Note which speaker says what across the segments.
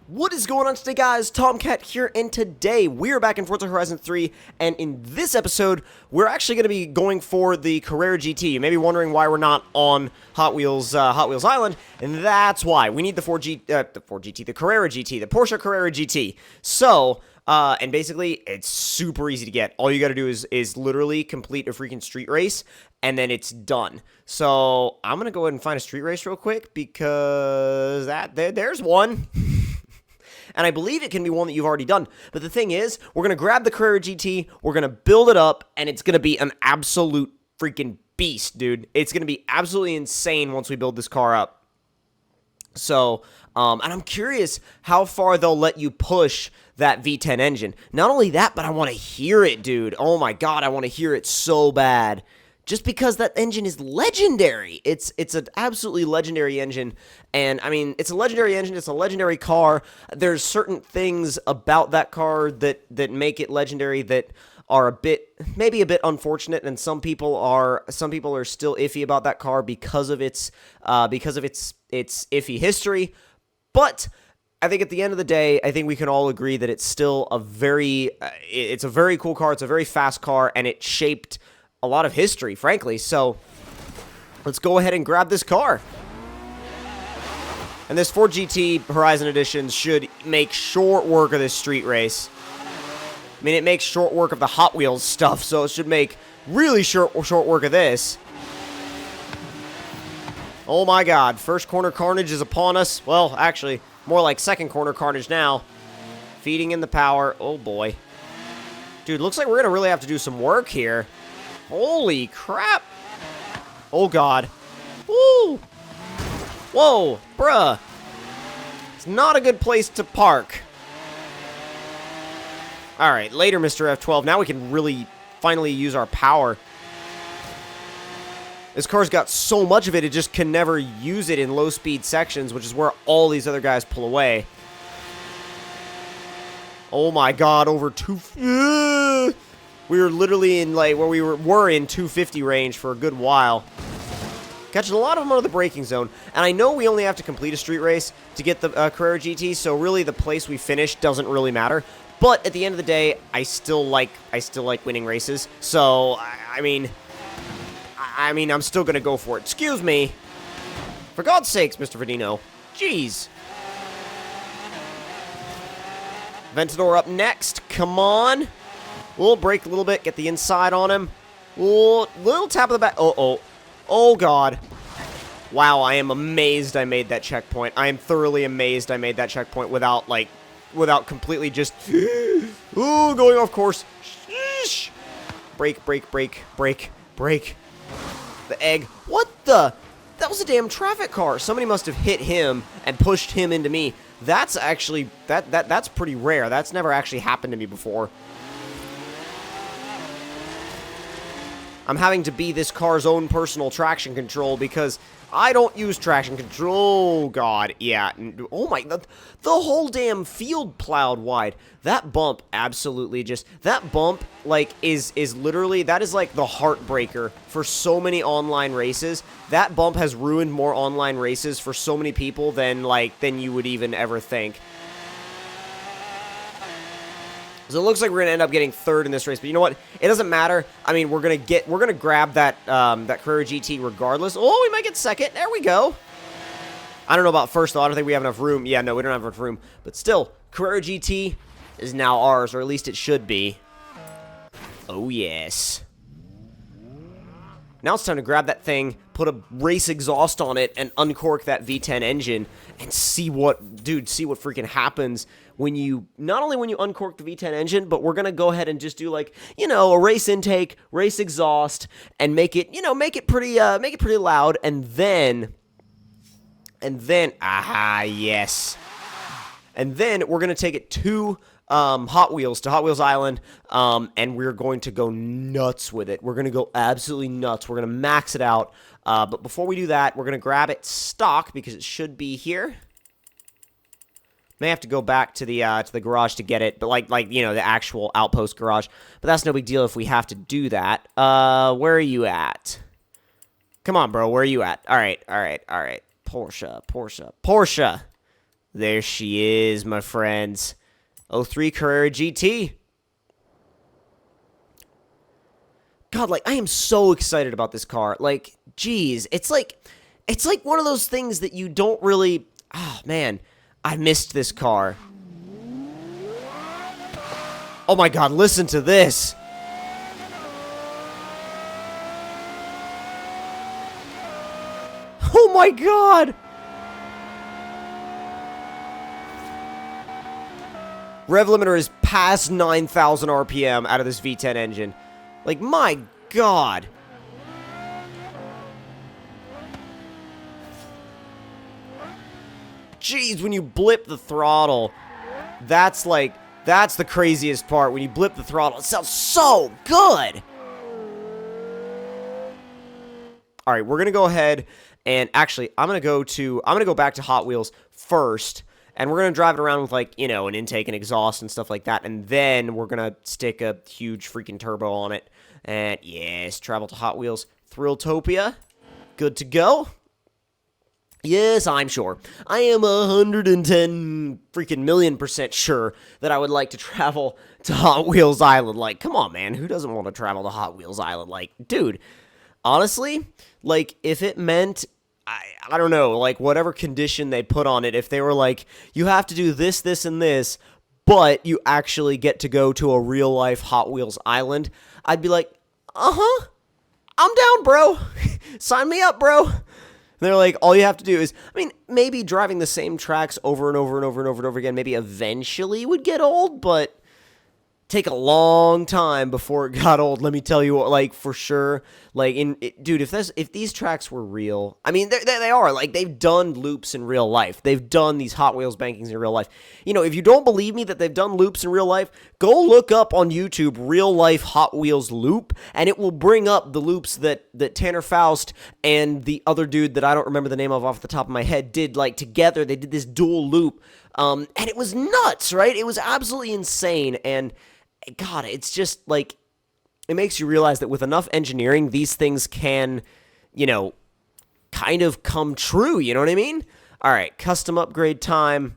Speaker 1: What is going on today, guys? Tomcat here, and today we're back in Forza Horizon 3, and in this episode, we're actually going to be going for the Carrera GT. You may be wondering why we're not on Hot Wheels Island, and that's why. We need the Carrera GT, the Porsche Carrera GT. So, and basically, it's super easy to get. All you got to do is literally complete a freaking street race, and then it's done. So, I'm going to go ahead and find a street race real quick, because there's one. And I believe it can be one that you've already done. But the thing is, we're going to grab the Carrera GT, we're going to build it up, and it's going to be an absolute freaking beast, dude. It's going to be absolutely insane once we build this car up. So, and I'm curious how far they'll let you push that V10 engine. Not only that, but I want to hear it, dude. Oh my god, I want to hear it so bad. Just because that engine is legendary. It's an absolutely legendary engine. And, I mean, it's a legendary engine. It's a legendary car. There's certain things about that car that make it legendary that are maybe a bit unfortunate. And some people are still iffy about that car because of its iffy history. But I think at the end of the day, I think we can all agree that it's still it's a very cool car. It's a very fast car, and it shaped a lot of history, frankly. So let's go ahead and grab this car. And this Ford GT Horizon Edition should make short work of this street race. I mean, it makes short work of the Hot Wheels stuff, so it should make really short work of this. Oh my god, first corner carnage is upon us. Well, actually, more like second corner carnage now. Feeding in the power. Oh boy. Dude, looks like we're gonna really have to do some work here. Holy crap. Oh, God. Woo. Whoa, bruh. It's not a good place to park. Alright, later, Mr. F12. Now we can really finally use our power. This car's got so much of it, it just can never use it in low-speed sections, which is where all these other guys pull away. Oh, my God. Over two... We were literally in, like, where we were in 250 range for a good while. Catching a lot of them out of the braking zone. And I know we only have to complete a street race to get the Carrera GT, so really the place we finish doesn't really matter. But at the end of the day, I still like winning races. So, I mean, I'm still going to go for it. Excuse me. For God's sakes, Mr. Vadino. Jeez. Ventador up next. Come on. We'll brake a little bit, get the inside on him. Little tap of the back. Oh, God. Wow, I am amazed I made that checkpoint. I am thoroughly amazed I made that checkpoint without completely just... Ooh, going off course. Sheesh. Brake. The egg. What the? That was a damn traffic car. Somebody must have hit him and pushed him into me. That's actually... That's pretty rare. That's never actually happened to me before. I'm having to be this car's own personal traction control because I don't use traction control. Oh, God. Yeah. Oh, my. The whole damn field plowed wide. That bump absolutely just... That bump, like, is literally... That is, like, the heartbreaker for so many online races. That bump has ruined more online races for so many people than you would even ever think. So it looks like we're going to end up getting third in this race, but you know what? It doesn't matter. I mean, we're going to grab that Carrera GT regardless. Oh, we might get second. There we go. I don't know about first, though. I don't think we have enough room. Yeah, no, we don't have enough room. But still, Carrera GT is now ours, or at least it should be. Oh, yes. Now it's time to grab that thing, put a race exhaust on it, and uncork that V10 engine, and see what freaking happens when you, not only when you uncork the V10 engine, but we're going to go ahead and just do, like, you know, a race intake, race exhaust, and make it pretty loud, and then, yes. And then we're going to take it to Hot Wheels Island, and we're going to go nuts with it. We're going to go absolutely nuts. We're going to max it out. But before we do that, we're going to grab it stock because it should be here. May have to go back to the garage to get it, but like you know, the actual outpost garage. But that's no big deal if we have to do that. Where are you at? Come on, bro. Where are you at? All right. Porsche. There she is, my friends. 03 Carrera GT. God, like, I am so excited about this car. Like, geez, it's like one of those things that you don't really... Oh, man, I missed this car. Oh my God, listen to this. Oh my God. Rev limiter is past 9,000 RPM out of this V10 engine. Like, my God. Jeez, when you blip the throttle, that's the craziest part. When you blip the throttle, it sounds so good. All right, we're going to go ahead and actually, I'm going to go back to Hot Wheels first. And we're going to drive it around with, like, you know, an intake and exhaust and stuff like that. And then we're going to stick a huge freaking turbo on it. And, yes, travel to Hot Wheels. Thrilltopia. Good to go. Yes, I'm sure. I am 110 freaking million% sure that I would like to travel to Hot Wheels Island. Like, come on, man. Who doesn't want to travel to Hot Wheels Island? Like, dude, honestly, like, if it meant... I don't know, like, whatever condition they put on it, if they were like, you have to do this, this, and this, but you actually get to go to a real-life Hot Wheels island, I'd be like, uh-huh, I'm down, bro. Sign me up, bro. And they're like, all you have to do is, I mean, maybe driving the same tracks over and over and over and over and over again maybe eventually would get old, but take a long time before it got old, let me tell you, like, for sure. Like, dude, if these tracks were real, I mean, they are, like, they've done loops in real life. They've done these Hot Wheels bankings in real life. You know, if you don't believe me that they've done loops in real life, go look up on YouTube real life Hot Wheels loop, and it will bring up the loops that Tanner Faust and the other dude that I don't remember the name of off the top of my head did, like, together. They did this dual loop, and it was nuts, right? It was absolutely insane, and... God, it's just, like, it makes you realize that with enough engineering, these things can, you know, kind of come true, you know what I mean? All right, custom upgrade time.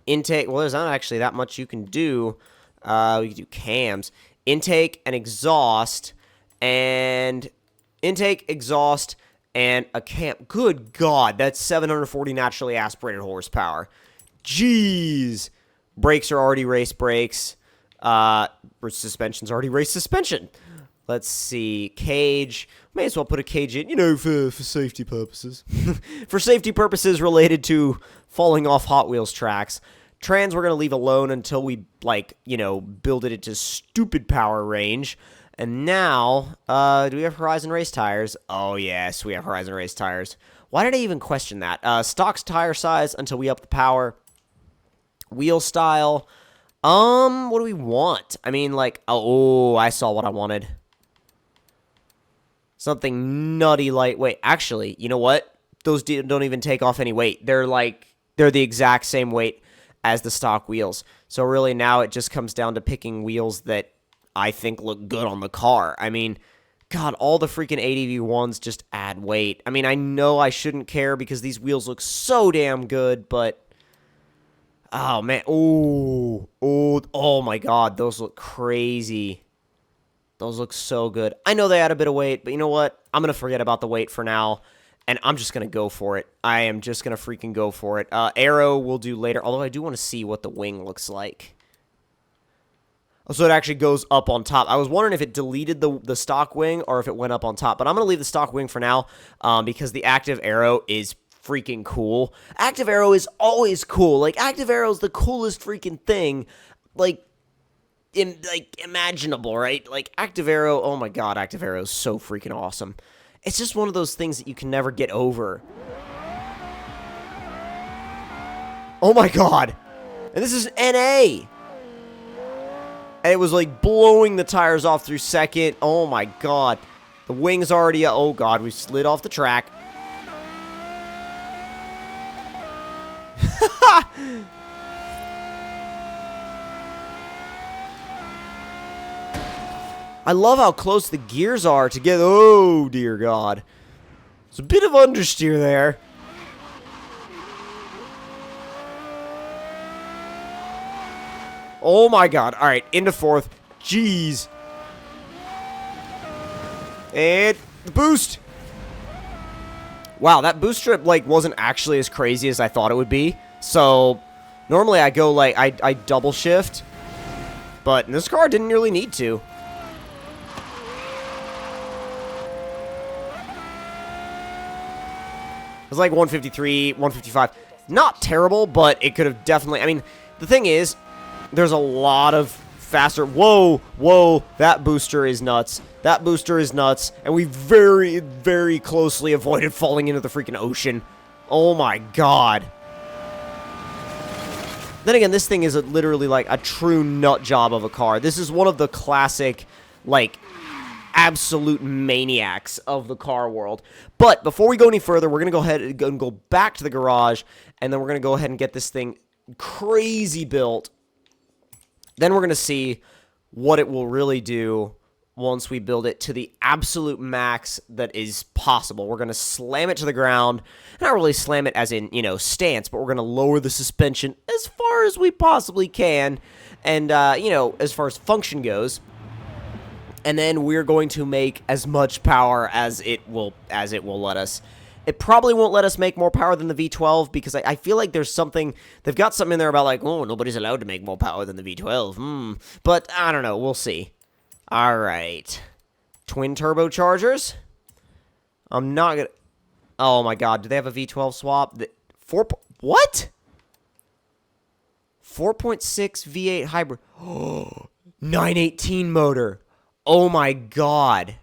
Speaker 1: Intake, well, there's not actually that much you can do. We can do cams. Intake and exhaust, and intake, exhaust, and a cam. Good God, that's 740 naturally aspirated horsepower. Jeez. Brakes are already race brakes. Suspension's already race suspension. Let's see. Cage. May as well put a cage in, you know, for safety purposes. For safety purposes related to falling off Hot Wheels tracks. Trans we're going to leave alone until we, like, you know, build it into stupid power range. And now, do we have Horizon Race tires? Oh, yes, we have Horizon Race tires. Why did I even question that? Stock's tire size until we up the power. Wheel style. What do we want? I mean, like, oh, I saw what I wanted. Something nutty lightweight. Actually, you know what? Those don't even take off any weight. They're the exact same weight as the stock wheels. So really now it just comes down to picking wheels that I think look good on the car. I mean, God, all the freaking ADV1s just add weight. I mean, I know I shouldn't care because these wheels look so damn good, but... Oh, man. Oh my God. Those look crazy. Those look so good. I know they add a bit of weight, but you know what? I'm going to forget about the weight for now, and I'm just going to go for it. I am just going to freaking go for it. Aero we'll do later, although I do want to see what the wing looks like. Oh, so it actually goes up on top. I was wondering if it deleted the stock wing or if it went up on top, but I'm going to leave the stock wing for now because the active aero is freaking cool. Active aero is always cool. Like, active aero is the coolest freaking thing, like imaginable, right? Like, active aero, oh my God, active aero is so freaking awesome. It's just one of those things that you can never get over. Oh my God. And this is NA. And it was like blowing the tires off through second. Oh my God. The wing's already, oh God, we slid off the track. I love how close the gears are together. Oh, dear God. It's a bit of understeer there. Oh my god. Alright, into fourth. Jeez. And the boost. Wow, that boost trip, like, wasn't actually as crazy as I thought it would be. So, normally I go, like, I double shift. But in this car, I didn't really need to. It was like 153, 155. Not terrible, but it could have definitely... I mean, the thing is, there's a lot of faster... Whoa, whoa, that booster is nuts. That booster is nuts. And we very, very closely avoided falling into the freaking ocean. Oh my god. Then again, this thing is literally like a true nut job of a car. This is one of the classic, like... absolute maniacs of the car world. But before we go any further, we're going to go ahead and go back to the garage, and then we're going to go ahead and get this thing crazy built. Then we're going to see what it will really do once we build it to the absolute max that is possible. We're going to slam it to the ground. Not really slam it as in, you know, stance, but we're going to lower the suspension as far as we possibly can. And, you know, as far as function goes. And then we're going to make as much power as it will let us. It probably won't let us make more power than the V12 because I feel like there's something... They've got something in there about like, oh, nobody's allowed to make more power than the V12. But I don't know. We'll see. All right. Twin turbochargers. I'm not going to... Oh, my God. Do they have a V12 swap? What? 4.6 V8 hybrid. Oh, 918 motor. Oh my god.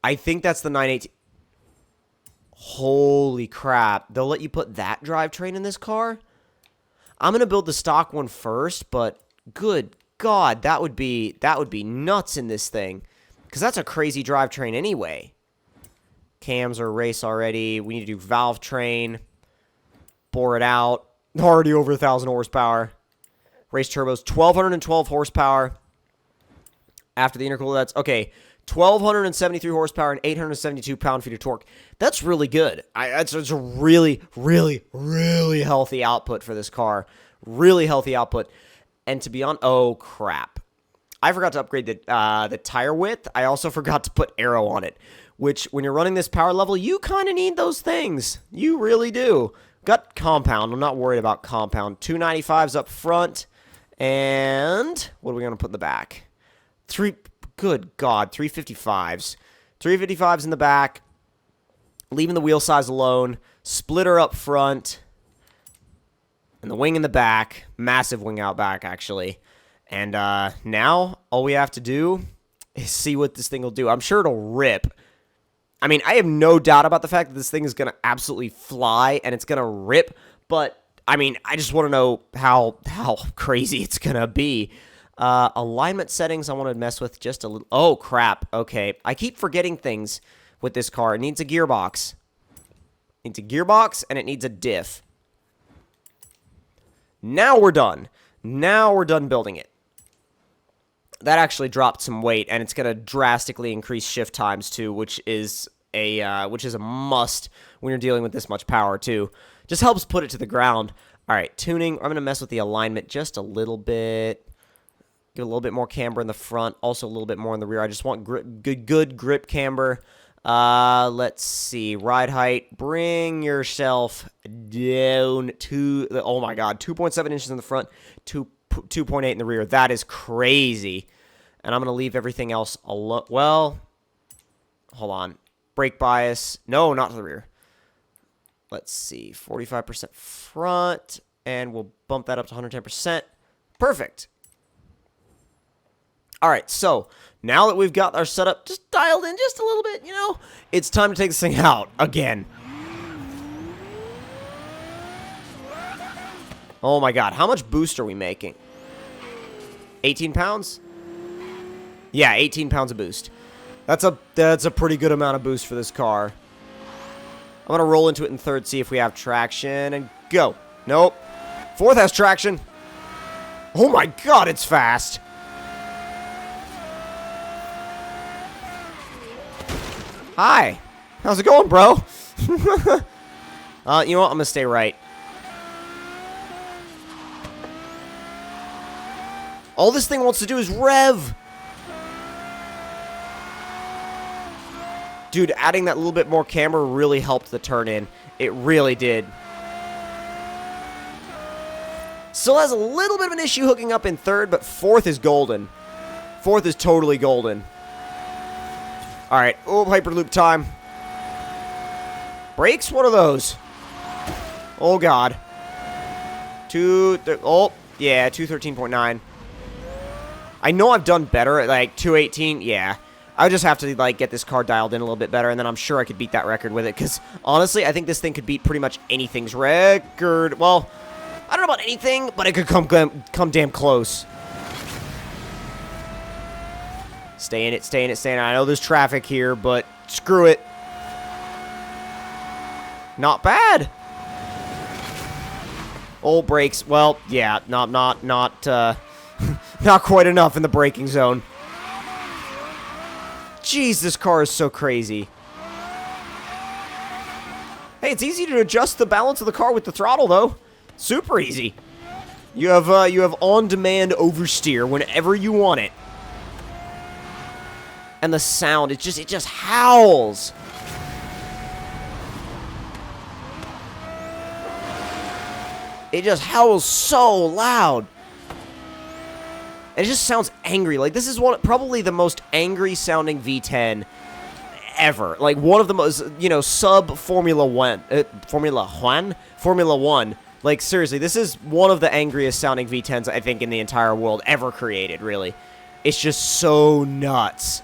Speaker 1: I think that's the 918. Holy crap. They'll let you put that drivetrain in this car? I'm going to build the stock one first, but good god, that would be nuts in this thing. Because that's a crazy drivetrain anyway. Cams are race already. We need to do valve train. Bore it out. Already over 1,000 horsepower. Race turbos, 1,212 horsepower. After the intercooler, that's... Okay, 1,273 horsepower and 872 pound-feet of torque. That's really good. That's a really, really, really healthy output for this car. Really healthy output. And to be honest... Oh, crap. I forgot to upgrade the tire width. I also forgot to put aero on it. Which, when you're running this power level, you kind of need those things. You really do. Got compound. I'm not worried about compound. 295s up front. And... What are we going to put in the back? Good God, 355s. 355s in the back. Leaving the wheel size alone. Splitter up front. And the wing in the back. Massive wing out back, actually. And now, all we have to do is see what this thing will do. I'm sure it'll rip. I mean, I have no doubt about the fact that this thing is going to absolutely fly. And it's going to rip. But, I mean, I just want to know how crazy it's going to be. Alignment settings I want to mess with just a little. Oh, crap. Okay. I keep forgetting things with this car. It needs a gearbox. It needs a gearbox, and it needs a diff. Now we're done. Now we're done building it. That actually dropped some weight, and it's going to drastically increase shift times, too, which is a must when you're dealing with this much power, too. Just helps put it to the ground. All right, tuning. I'm going to mess with the alignment just a little bit. Get a little bit more camber in the front, also a little bit more in the rear. I just want good grip camber. Let's see. Ride height. Bring yourself down to the, oh my god, 2.7 inches in the front, 2.8 in the rear. That is crazy. And I'm going to leave everything else alone. Well, hold on. Brake bias. No, not to the rear. Let's see. 45% front, and we'll bump that up to 110%. Perfect. All right, so now that we've got our setup just dialed in just a little bit, you know, it's time to take this thing out again. Oh my god, how much boost are we making? 18 pounds? Yeah, 18 pounds of boost. That's a pretty good amount of boost for this car. I'm going to roll into it in third, see if we have traction, and go. Nope. Fourth has traction. Oh my god, it's fast. Hi. How's it going, bro? You know what? I'm going to stay right. All this thing wants to do is rev. Dude, adding that little bit more camber really helped the turn in. It really did. Still has a little bit of an issue hooking up in third, but fourth is golden. Fourth is totally golden. Alright, oh, Hyperloop time. Brakes? What are those? Oh, God. Oh, yeah, 213.9. I know I've done better at, like, 218. Yeah. I just have to, like, get this car dialed in a little bit better, and then I'm sure I could beat that record with it, because, honestly, I think this thing could beat pretty much anything's record. Well, I don't know about anything, but it could come damn close. Stay in it, stay in it, stay in it. I know there's traffic here, but screw it. Not bad. Old brakes. Well, yeah, not quite enough in the braking zone. Jeez, this car is so crazy. Hey, it's easy to adjust the balance of the car with the throttle, though. Super easy. You have on-demand oversteer whenever you want it. And the sound, it just howls. It just howls so loud. And it just sounds angry. Like, this is probably the most angry sounding V10 ever. Like, one of the most, you know, sub Formula 1. Formula 1. Like, seriously, this is one of the angriest sounding V10s, I think, in the entire world ever created, really. It's just so nuts.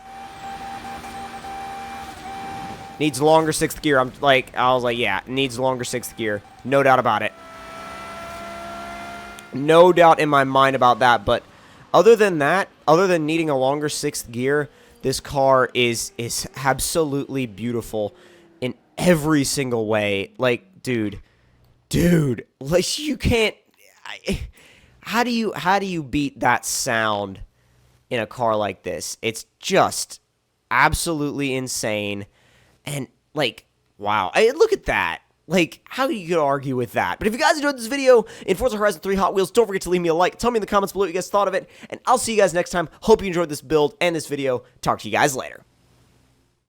Speaker 1: Needs longer 6th gear. I was like, yeah, needs longer 6th gear. No doubt about it. No doubt in my mind about that, but other than that, other than needing a longer 6th gear, this car is absolutely beautiful in every single way. Like, dude, like, you can't, how do you beat that sound in a car like this? It's just absolutely insane. And, like, wow. Look at that. Like, how you could argue with that? But if you guys enjoyed this video in Forza Horizon 3 Hot Wheels, don't forget to leave me a like. Tell me in the comments below what you guys thought of it. And I'll see you guys next time. Hope you enjoyed this build and this video. Talk to you guys later.